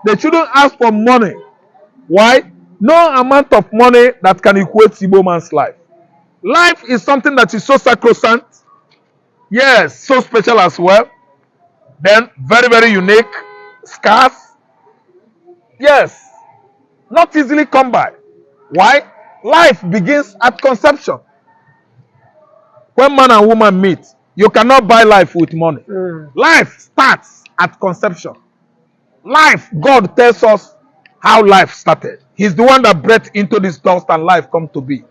They shouldn't ask for money. Why? No amount of money that can equate Igbo man's life. Life is something that is so sacrosanct. Yes, so special as well. Then very, very unique, scarce. Yes, not easily come by. Why? Life begins at conception. When man and woman meet, you cannot buy life with money. Life starts at conception. Life, God tells us how life started. He's the one that breathed into this dust and life come to be.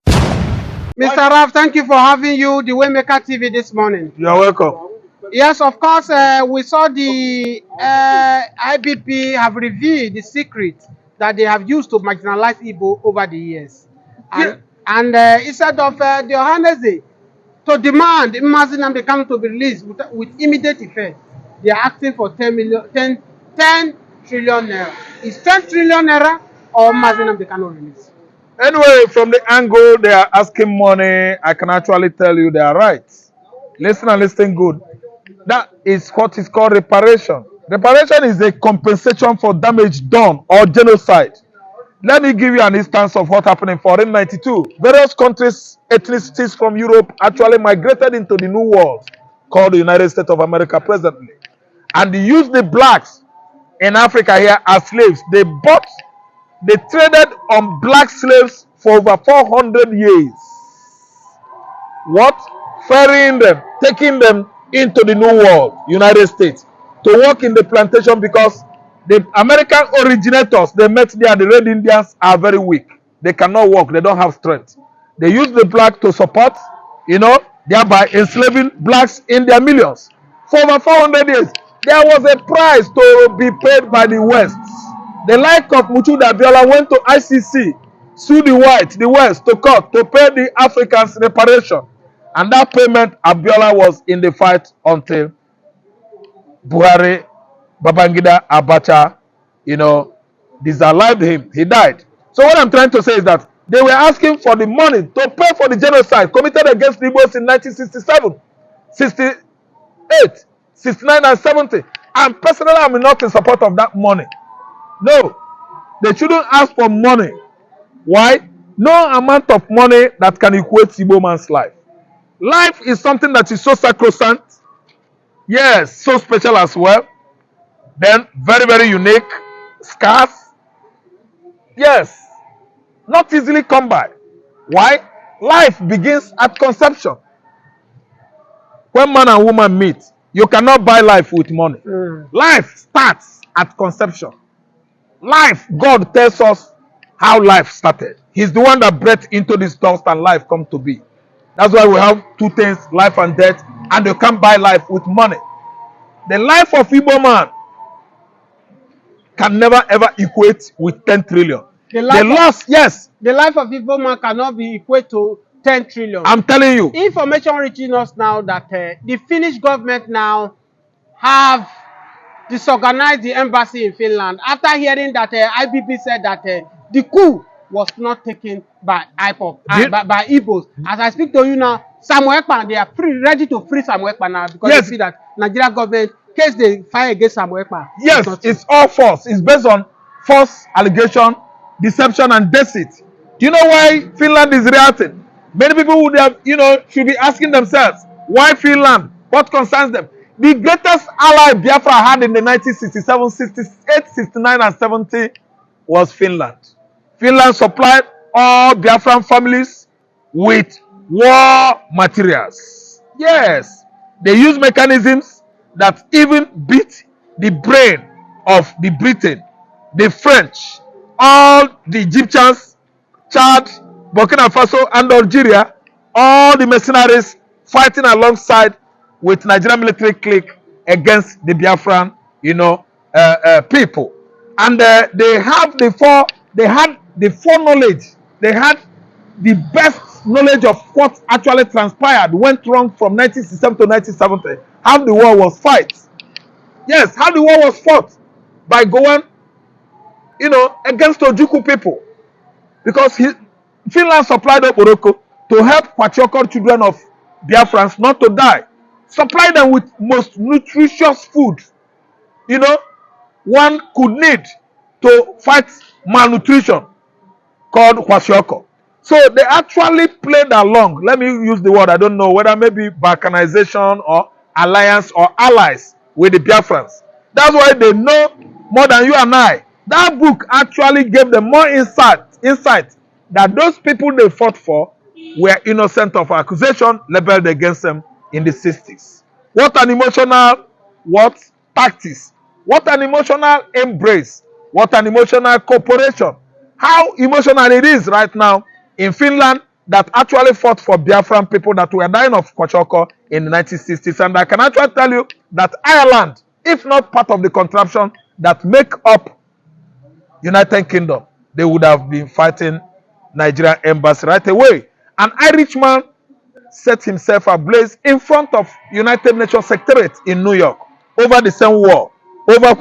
Mr. Raf, thank you for having you, the Waymaker TV, this morning. You're welcome. Yes, of course, we saw the IBP have revealed the secret that they have used to marginalize Igbo over the years. And instead of the Ohanese to demand Mazi Nnamdi Kanu to be released with immediate effect, they are asking for 10 trillion naira. Is 10 trillion naira or Mazi Nnamdi Kanu released? Anyway, from the angle they are asking money, I can actually tell you they are right. Listen and listen good. That is what is called reparation. Reparation is a compensation for damage done or genocide. Let me give you an instance of what happened in 1492. Various countries, ethnicities from Europe actually migrated into the New World, called the United States of America presently. And they used the blacks in Africa here as slaves. They traded on black slaves for over 400 years. What? Ferrying them, taking them into the New World, United States, to work in the plantation because the American originators they met there, the Red Indians, are very weak. They cannot work. They don't have strength. They use the black to support, thereby enslaving blacks in their millions. For over 400 years, there was a price to be paid by the West. The like of Mutuda Abiola went to ICC, sued the West to court to pay the Africans reparation. And that payment, Abiola was in the fight until Buhari, Babangida, Abacha, disallowed him. He died. So what I'm trying to say is that they were asking for the money to pay for the genocide committed against the Igbos in 1967, 68, 69, and 70. And personally, I'm not in support of that money. No, they shouldn't ask for money. Why? No amount of money that can equate Igbo man's life. Life is something that is so sacrosanct. Yes, so special as well. Then very, very unique, scarce. Yes, not easily come by. Why? Life begins at conception. When man and woman meet, you cannot buy life with money. Life starts at conception. Life, God tells us how life started. He's the one that breathed into this dust and life come to be. That's why we have two things, life and death, and you can't buy life with money. The life of Igbo man can never ever equate with 10 trillion. The life of Igbo man cannot be equated to 10 trillion. I'm telling you. Information reaching us now that the Finnish government now have disorganized the embassy in Finland after hearing that IBP said that the coup was not taken by IPOP, by Igbos. As I speak to you now, Samuel Ekpa, they are ready to free Samuel Ekpa now because they see that Nigeria government, in case they fire against Samuel Ekpa. Yes, it's all false. It's based on false allegation, deception, and deceit. Do you know why Finland is reacting? Many people would have, should be asking themselves, why Finland? What concerns them? The greatest ally Biafra had in the 1967, 68, 69, and 70 was Finland. Finland supplied all Biafran families with war materials. Yes, they use mechanisms that even beat the brain of the Britain, the French, all the Egyptians, Chad, Burkina Faso, and Algeria, all the mercenaries fighting alongside with Nigerian military clique against the Biafran, people. And they had the foreknowledge. They had the best knowledge of what actually transpired, went wrong from 1967 to 1970. How the war was fought. Yes, how the war was fought by Gowan, against Ojukwu people. Because Finland supplied up Morocco to help patriarchal children of Biafrans not to die. Supply them with most nutritious food, one could need to fight malnutrition called kwashiorkor. So they actually played along. Let me use the word, I don't know whether maybe balkanization or alliance or allies with the Biafrans. That's why they know more than you and I. That book actually gave them more insight that those people they fought for were innocent of accusation leveled against them in the 60s. What an emotional what tactics. What an emotional embrace. What an emotional cooperation. How emotional it is right now in Finland that actually fought for Biafran people that were dying of Kwashiorkor in the 1960s. And I can actually tell you that Ireland, if not part of the contraption that make up United Kingdom, they would have been fighting Nigerian embassy right away. An Irishman set himself ablaze in front of United Nations Secretariat in New York over the same war, over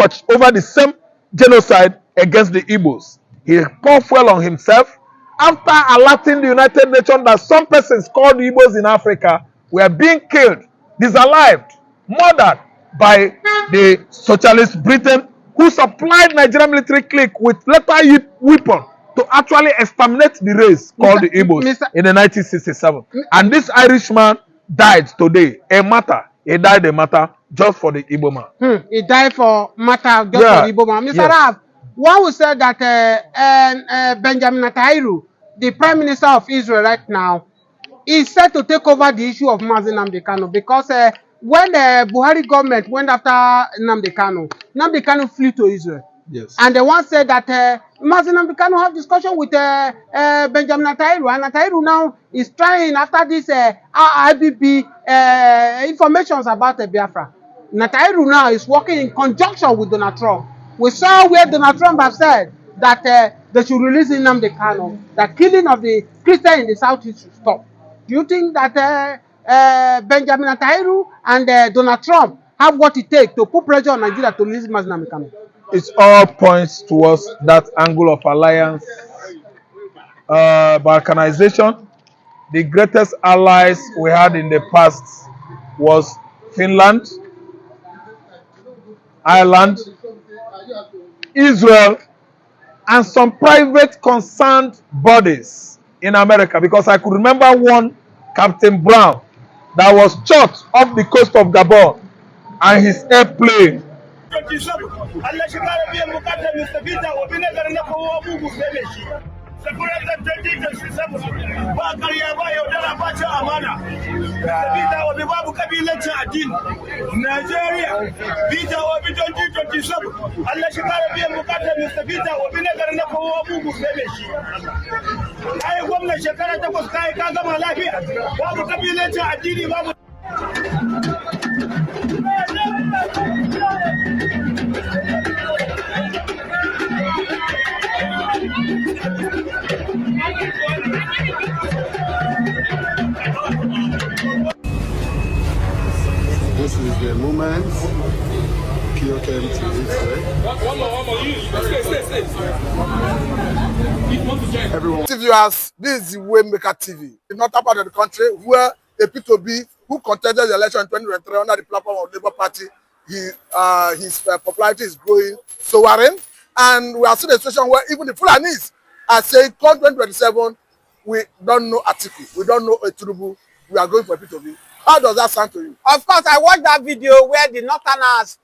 the same genocide against the Igbos. He poured fuel on himself after alerting the United Nations that some persons called Igbos in Africa were being killed, disallowed, murdered by the socialist Britain, who supplied Nigerian military clique with lethal weapon to actually exterminate the race called the Igbos in the 1967. And this Irishman died today. He died a matter just for the Igbo man. He died for matter just for the Igbo man. Mr. Raf, one would say that Benjamin Netanyahu, the Prime Minister of Israel right now, is set to take over the issue of Mazi Nnamdi Kanu because when the Buhari government went after Nnamdi Kanu flew to Israel. Yes. And they once said that Mazi Nnamdi Kanu have discussion with Benjamin Netanyahu, and Netanyahu now is trying after this IBB informations about Biafra. Netanyahu now is working in conjunction with Donald Trump. We saw where Donald Trump has said that they should release Nnamdi Kanu, that killing of the Christians in the southeast should stop. Do you think that Benjamin Netanyahu and Donald Trump have what it takes to put pressure on Nigeria to release Mazi Nnamdi Kanu? It all points towards that angle of alliance, balkanization. The greatest allies we had in the past was Finland, Ireland, Israel, and some private concerned bodies in America. Because I could remember one Captain Brown that was shot off the coast of Gabon and his airplane. Allah shi kara biyan bukatar Mr. Peter Obi na garin na kowa bugu sai da shi. Sakurar da ta shi saboda ba ƙarya ba yaudara ba cin amana. Mr. Peter Obi babu kabilancin addini. Nigeria, Peter Obi 2027. Allah shi kara biyan bukatar Mr. Peter Obi na garin na kowa bugu sai da shi. Kai gwamnan shekara 8 kai ka gama lafiya. Babu kabilancin addini babu. This is the moment Kyo came to Israel. One more. Everyone. Viewers, this is the Waymaker TV. In northern part of the country where a P2B who contested the election in 2023 under the platform of Labour Party, his popularity is growing, soaring, and we are seeing a situation where even the Fulanis are saying, come 2027, we don't know Atiku, we don't know Tinubu, we are going for P2B. How does that sound to you? Of course, I watched that video where the Northerners,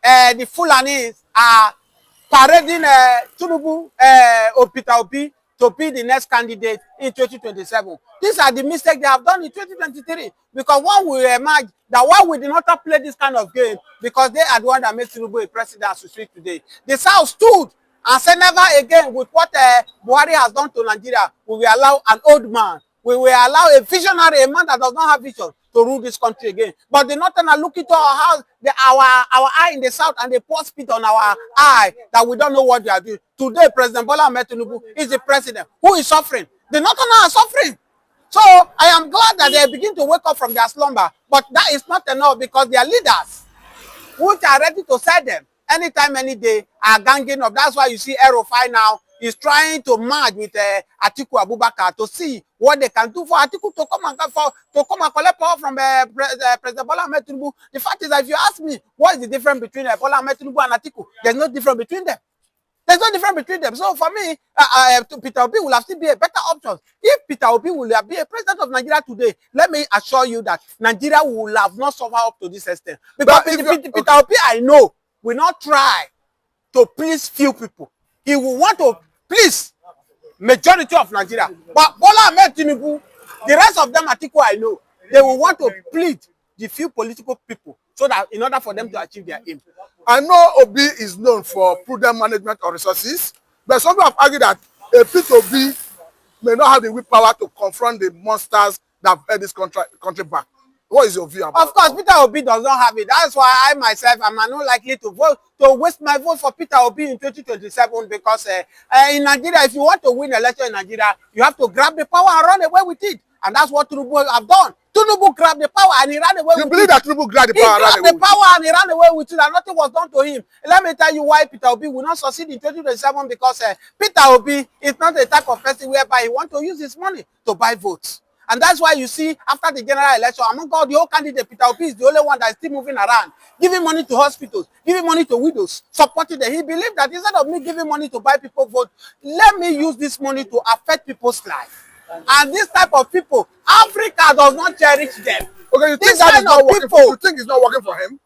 the Fulanis, are parading Tinubu or Peter Obi to be the next candidate in 2027. These are the mistakes they have done in 2023. Because one will imagine that why we did not play this kind of game, because they are the one that made Tinubu a president as we speak today. The South stood and said never again with what Buhari has done to Nigeria, we will allow an old man, we will allow a visionary, a man that does not have vision, to rule this country again. But the Northern are looking to our house, our eye in the South, and they pour spit on our eye that we don't know what they are doing. Today, President Bola Ahmed Tinubu is the president who is suffering. The Northern are suffering. So I am glad that they begin to wake up from their slumber. But that is not enough, because their leaders, which are ready to sell them anytime, any day, are ganging up. That's why you see Aerofy now is trying to merge with Atiku Abubakar to see what they can do for Atiku to come and collect power from President Bola Ahmed Tinubu. The fact is that if you ask me what is the difference between Bola Ahmed Tinubu and Atiku, there's no difference between them. There's no difference between them. So for me, Peter Obi will have still be a better option. If Peter Obi will be a president of Nigeria today, let me assure you that Nigeria will have not suffered up to this extent. Because Peter Obi, I know, will not try to please few people. He will want to please majority of Nigeria. But Bola Ahmed Tinubu, the rest of them, Atiku, I know, they will want to plead the few political people so that in order for them to achieve their aim. I know Obi is known for prudent management of resources, but some have argued that a Peter Obi may not have the willpower to confront the monsters that have held this country back. What is your view about it? Of course, Peter Obi does not have it. That's why I myself am not likely to waste my vote for Peter Obi in 2027 because in Nigeria, if you want to win election in Nigeria, you have to grab the power and run away with it. And that's what Tinubu have done. Tinubu grabbed the power and he ran away with it. You believe that Tinubu grabbed the power and ran away with it? He grabbed the power and he ran away with it and nothing was done to him. Let me tell you why Peter Obi will not succeed in 2027 because Peter Obi is not the type of person whereby he wants to use his money to buy votes. And that's why you see, after the general election, among all the whole candidates, Peter Obi is the only one that is still moving around, giving money to hospitals, giving money to widows, supporting them. He believed that instead of me giving money to buy people vote, let me use this money to affect people's life. And this type of people, Africa does not cherish them. Okay, you think that is not working for, you think it's not working for him?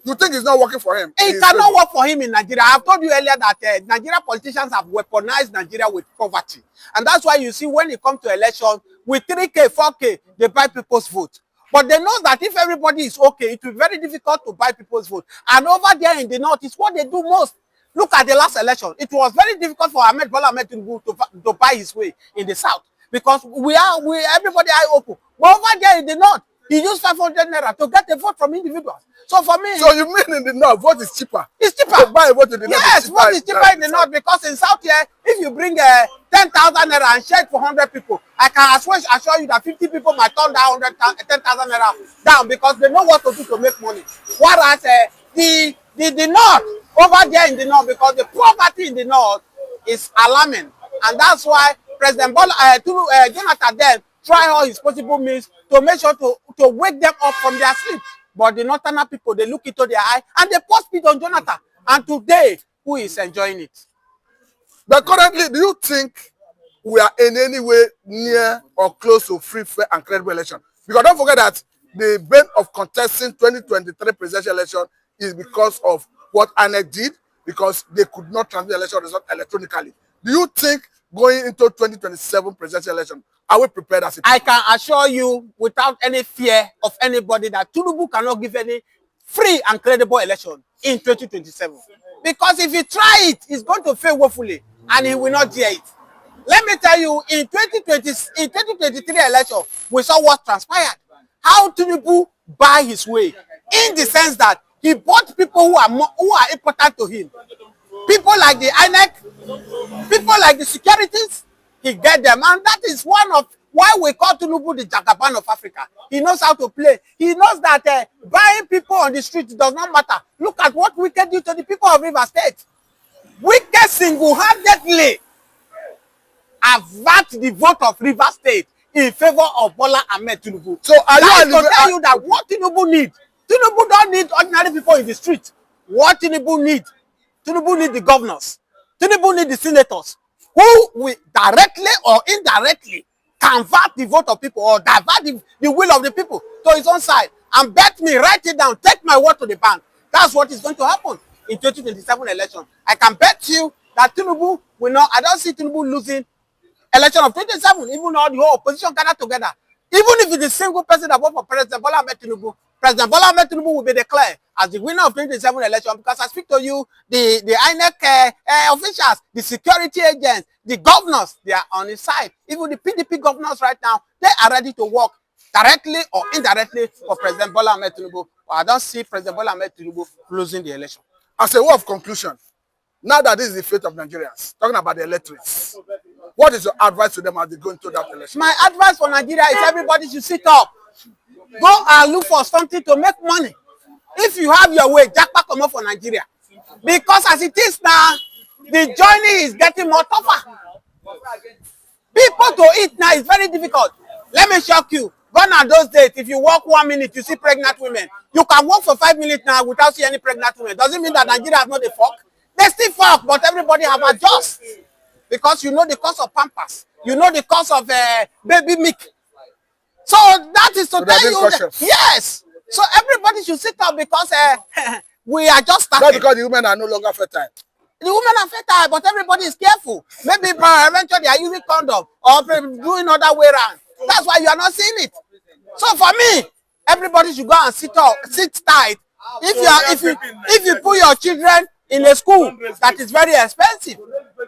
You think it's not working for him? It cannot work for him in Nigeria. I've told you earlier that Nigeria politicians have weaponized Nigeria with poverty. And that's why you see when it comes to election, with 3K, 4K, they buy people's vote. But they know that if everybody is okay, it will be very difficult to buy people's vote. And over there in the north, it's what they do most. Look at the last election. It was very difficult for Bola Ahmed Tinubu to buy his way in the south. Because everybody eye open. But over there in the north, he used 500 naira to get a vote from individuals. So for me, so you mean in the north, vote is cheaper? It's cheaper. To buy a vote in the north. Yes, vote is cheaper in the north because in south here, if you bring 10,000 naira and share it for 100 people, I can assure you that 50 people might turn that 10,000 naira down because they know what to do to make money. Whereas the north, over there in the north, because the poverty in the north is alarming, and that's why President Jonathan then try all his possible means to make sure to wake them up from their sleep. But the northern people, they look into their eye and they pour spit on Jonathan. And today, who is enjoying it? But currently, do you think we are in any way near or close to free, fair, and credible election? Because don't forget that the bane of contesting 2023 presidential election is because of what INEC did, because they could not transmit the election result electronically. Do you think going into 2027 presidential election, are we prepared as it is? I can assure you without any fear of anybody that Tinubu cannot give any free and credible election in 2027. Because if he try it, he's going to fail woefully and he will not dare it. Let me tell you, in 2023 election, we saw what transpired. How Tinubu buy his way in the sense that he bought people who are important to him. People like the INEC, people like the securities, he get them. And that is one of why we call Tinubu the Jagaban of Africa. He knows how to play. He knows that buying people on the street does not matter. Look at what Wike did to the people of River State. Wike single-handedly avert the vote of River State in favor of Bola Ahmed Tinubu. So I to tell you that what Tinubu needs, Tinubu don't need ordinary people in the street. What Tinubu needs the governors. Tinubu need the senators who will directly or indirectly convert the vote of people or divert the will of the people to his own side. And bet me, write it down, take my word to the bank. That's what is going to happen in 2027 election. I can bet you that Tinubu will not, I don't see Tinubu losing election of 2027, even though the whole opposition gathered together. Even if it's a single person that vote for President Bola Ahmed Tinubu, President Bola Ahmed Tinubu will be declared as the winner of 2027 election because I speak to you, the INEC officials, the security agents, the governors, they are on his side. Even the PDP governors right now, they are ready to work directly or indirectly for President Bola Ahmed Tinubu. But I don't see President Bola Ahmed Tinubu losing the election. As a word of conclusion, now that this is the fate of Nigerians, talking about the electorates, what is your advice to them as they go into that election? My advice for Nigeria is everybody should sit up. Go and look for something to make money. If you have your way, jackpot come up for Nigeria. Because as it is now, the journey is getting more tougher. People to eat now is very difficult. Let me shock you. Gone are those days, if you walk 1 minute, you see pregnant women. You can walk for 5 minutes now without seeing any pregnant women. Doesn't mean that Nigeria has not a fuck. They still fuck, but everybody have adjust. Because you know the cost of pampers. You know the cost of baby milk. So that is to tell you that, yes. So everybody should sit up because we are just starting. Not because the women are no longer fertile. The women are fertile, but everybody is careful. Maybe eventually they are using condom or doing other way around. That's why you are not seeing it. So for me, everybody should go and sit tight. If you put your children in a school that is very expensive,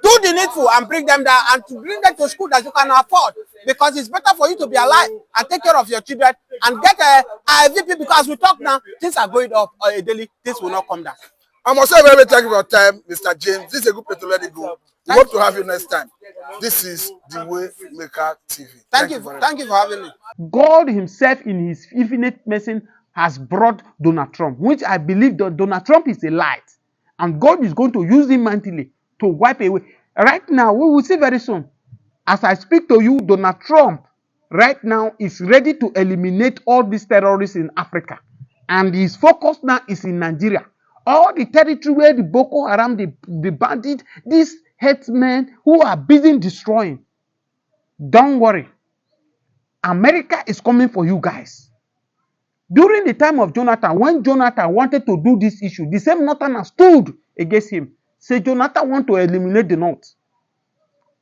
do the needful and bring them there, and to bring them to school that you can afford, because it's better for you to be alive and take care of your children and get a IVP, because we talk now, things are going up daily, this will not come down. I must say very thank you for your time, Mr. James. This is a good place to let it go. We hope to have you next time. This is the Waymaker TV. Thank you for having me. God himself in his infinite mercy has brought Donald Trump, which I believe that Donald Trump is a light. And God is going to use him mightily to wipe away. Right now, we will see very soon. As I speak to you, Donald Trump right now is ready to eliminate all these terrorists in Africa. And his focus now is in Nigeria. All the territory where the Boko Haram, the bandits, these headsmen who are busy destroying. Don't worry. America is coming for you guys. During the time of Jonathan, when Jonathan wanted to do this issue, the same Northerners stood against him. Say Jonathan want to eliminate the North.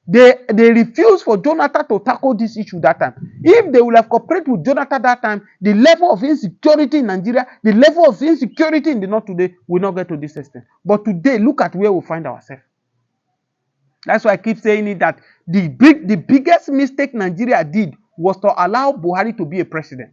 They refused for Jonathan to tackle this issue that time. If they would have cooperated with Jonathan that time, the level of insecurity in Nigeria, the level of insecurity in the North today will not get to this extent. But today, look at where we find ourselves. That's why I keep saying it, that the biggest mistake Nigeria did was to allow Buhari to be a president.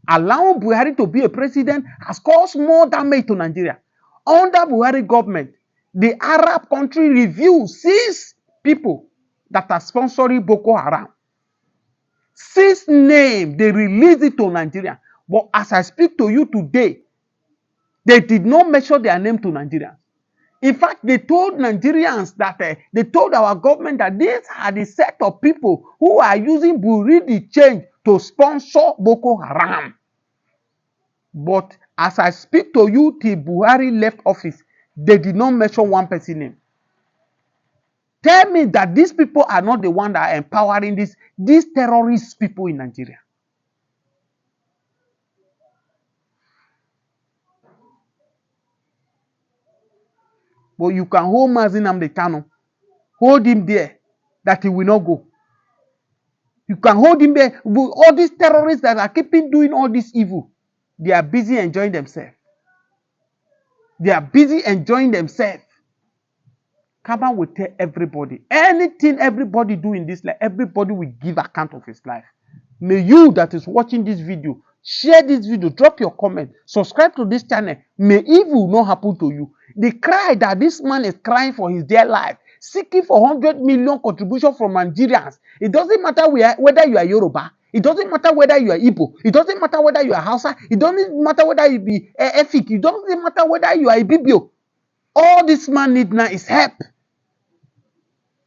Allowing Buhari to be a president has caused more damage to Nigeria. Under Buhari government, the Arab country refused 6 people that are sponsoring Boko Haram. 6 names, they released it to Nigeria. But as I speak to you today, they did not mention their name to Nigerians. In fact, they told Nigerians that, they told our government that these are the set of people who are using Buhari change to sponsor Boko Haram. But as I speak to you, till Buhari left office, they did not mention one person's name. Tell me that these people are not the ones that are empowering these terrorist people in Nigeria. But you can hold Mazin Amdekano, hold him there, that he will not go. You can hold him there. All these terrorists that are keeping doing all this evil, they are busy enjoying themselves. They are busy enjoying themselves. Kaba will tell everybody, anything everybody do in this life, everybody will give account of his life. May you that is watching this video, share this video, drop your comment, subscribe to this channel. May evil not happen to you. The cry that this man is crying for his dear life, seeking for 100 million contribution from Nigerians. It doesn't matter whether you are Yoruba. It doesn't matter whether you are Igbo. It doesn't matter whether you are Hausa. It doesn't matter whether you be Efik. It doesn't matter whether you are Ibibio. All this man needs now is help.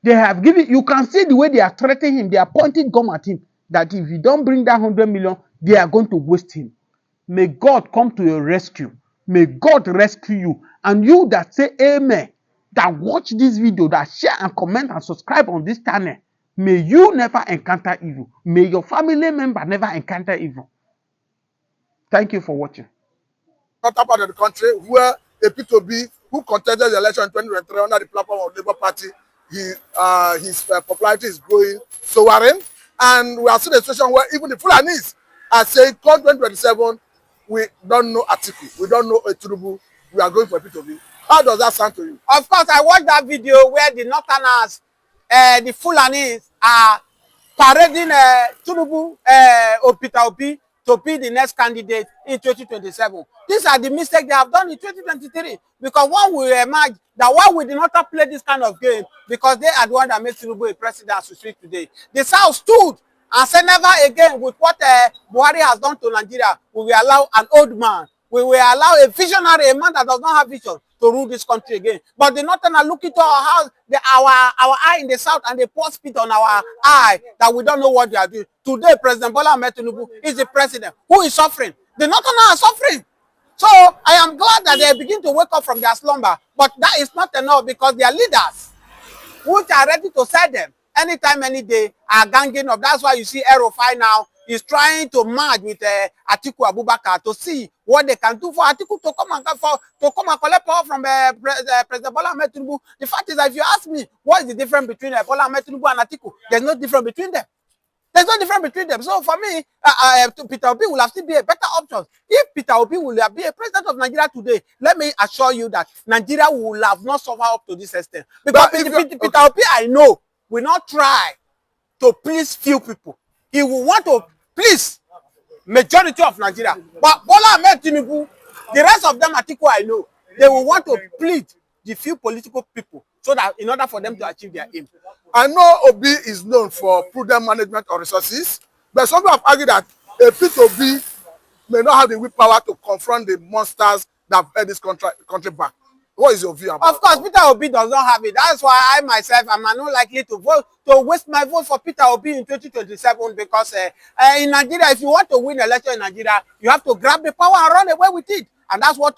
They have given, you can see the way they are threatening him. They are pointing gun at him. That if you don't bring that 100 million, they are going to waste him. May God come to your rescue. May God rescue you. And you that say amen, that watch this video, that share and comment and subscribe on this channel, may you never encounter evil. May your family member never encounter evil. Thank you for watching. Not part of the country where a P2B who contested the election in 2023 under the platform of Labour Party, his popularity is growing, soaring, and we are seeing a situation where even the Fulanis are saying, come 2027, we don't know Atiku, we don't know Tinubu, we are going for P2B. How does that sound to you? Of course, I watched that video where the Northerners, the Fulanis, are parading Tinubu or Peter Obi to be the next candidate in 2027. These are the mistakes they have done in 2023. Because one will emerge that why we did not play this kind of game, because they are the one that made Tinubu a president as we speak today. The South stood and said never again with what Buhari has done to Nigeria, we will allow an old man, we will allow a visionary, a man that does not have vision, to rule this country again. But the Northern are looking to our house, our eye in the south, and they pour spit on our eye that we don't know what they are doing. Today, President Bola Ahmed Tinubu is the president who is suffering. The Northern are suffering. So I am glad that they begin to wake up from their slumber. But that is not enough, because their leaders, which are ready to sell them anytime, any day, are ganging up. That's why you see Erufai now is trying to merge with Atiku Abubakar to see what they can do for Atiku to come and collect power from President Bola Ahmed Tinubu. The fact is that if you ask me, what is the difference between Bola Ahmed Tinubu and Atiku? There's no difference between them. There's no difference between them. So for me, Peter Obi will have still be a better option. If Peter Obi will be a president of Nigeria today, let me assure you that Nigeria will have not suffered up to this extent. Because Peter Obi, I know, will not try to please few people. He will want to please majority of Nigeria. But Bola Ahmed Tinubu, the rest of them, Atiku, I know, they will want to plead the few political people, so that in order for them to achieve their aim. I know Obi is known for prudent management of resources, but some people have argued that a Peter Obi may not have the willpower to confront the monsters that have held this country back. What is your view about Of course, Peter Obi does not have it. That's why I myself am not likely to waste my vote for Peter Obi in 2027, because in Nigeria, if you want to win election in Nigeria, you have to grab the power and run away with it. And that's what